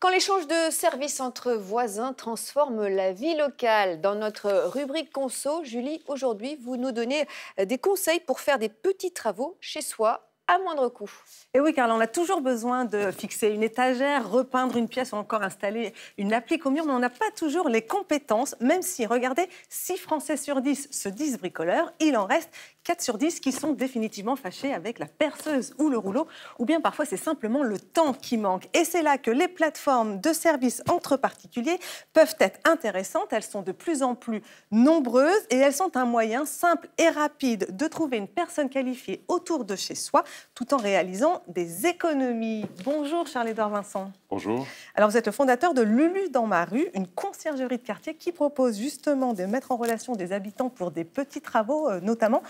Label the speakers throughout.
Speaker 1: Quand l'échange de services entre voisins transforme la vie locale. Dans notre rubrique Conso, Julie, aujourd'hui, vous nous donnez des conseils pour faire des petits travaux chez soi à moindre coût.
Speaker 2: Et oui, car on a toujours besoin de fixer une étagère, repeindre une pièce ou encore installer une applique au mur, mais on n'a pas toujours les compétences, même si, regardez, 6 Français sur 10 se disent bricoleurs, il en reste 4 sur 10 qui sont définitivement fâchés avec la perceuse ou le rouleau, ou bien parfois c'est simplement le temps qui manque. Et c'est là que les plateformes de services entre particuliers peuvent être intéressantes. Elles sont de plus en plus nombreuses et elles sont un moyen simple et rapide de trouver une personne qualifiée autour de chez soi, tout en réalisant des économies. Bonjour Charles-Édouard Vincent.
Speaker 3: Bonjour.
Speaker 2: Alors vous êtes le fondateur de Lulu dans ma rue, une conciergerie de quartier qui propose justement de mettre en relation des habitants pour des petits travaux notamment.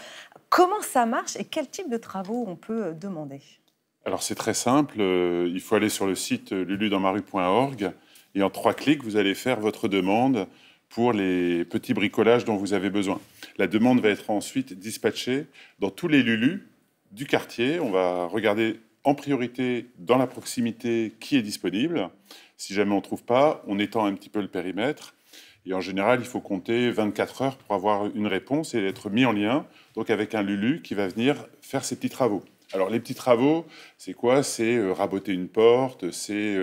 Speaker 2: Comment ça marche et quel type de travaux on peut demander?
Speaker 3: Alors c'est très simple, il faut aller sur le site luludansmarue.org et en 3 clics, vous allez faire votre demande pour les petits bricolages dont vous avez besoin. La demande va être ensuite dispatchée dans tous les Lulus du quartier. On va regarder en priorité dans la proximité qui est disponible. Si jamais on ne trouve pas, on étend un petit peu le périmètre. Et en général, il faut compter 24 heures pour avoir une réponse et être mis en lien donc avec un Lulu qui va venir faire ses petits travaux. Alors les petits travaux, c'est quoi? C'est raboter une porte, c'est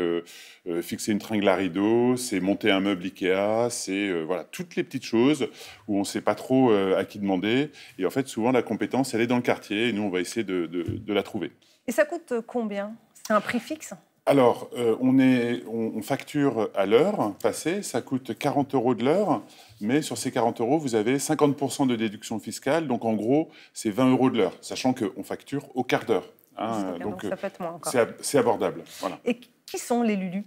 Speaker 3: fixer une tringle à rideau, c'est monter un meuble Ikea, c'est voilà, toutes les petites choses où on ne sait pas trop à qui demander. Et en fait, souvent, la compétence, elle est dans le quartier et nous, on va essayer de la trouver.
Speaker 2: Et ça coûte combien? C'est un prix fixe?
Speaker 3: Alors, on facture à l'heure passée, ça coûte 40 € de l'heure, mais sur ces 40 €, vous avez 50% de déduction fiscale, donc en gros, c'est 20 € de l'heure, sachant qu'on facture au quart d'heure.
Speaker 2: Donc ça peut être moins encore.
Speaker 3: C'est abordable. Voilà.
Speaker 2: Et qui sont les Lulus?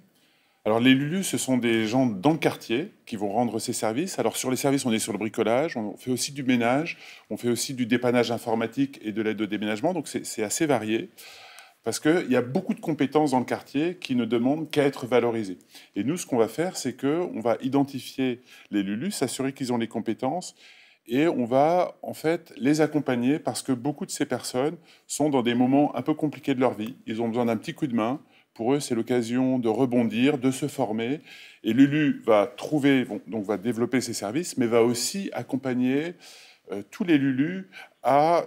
Speaker 3: Alors, les Lulus, ce sont des gens dans le quartier qui vont rendre ces services. Alors, sur les services, on est sur le bricolage, on fait aussi du ménage, on fait aussi du dépannage informatique et de l'aide au déménagement, donc c'est assez varié. Parce qu'il y a beaucoup de compétences dans le quartier qui ne demandent qu'à être valorisées. Et nous, ce qu'on va faire, c'est qu'on va identifier les Lulus, s'assurer qu'ils ont les compétences, et on va en fait les accompagner parce que beaucoup de ces personnes sont dans des moments un peu compliqués de leur vie. Ils ont besoin d'un petit coup de main. Pour eux, c'est l'occasion de rebondir, de se former. Et Lulu va trouver, donc va développer ses services, mais va aussi accompagner tous les Lulus à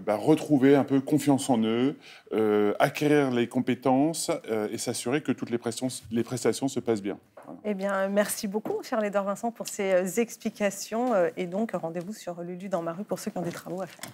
Speaker 3: retrouver un peu confiance en eux, acquérir les compétences et s'assurer que toutes les prestations se passent bien. Voilà.
Speaker 2: Eh bien, merci beaucoup, Charles-Édouard Vincent, pour ces explications. Et donc, rendez-vous sur Lulu dans ma rue pour ceux qui ont des travaux à faire.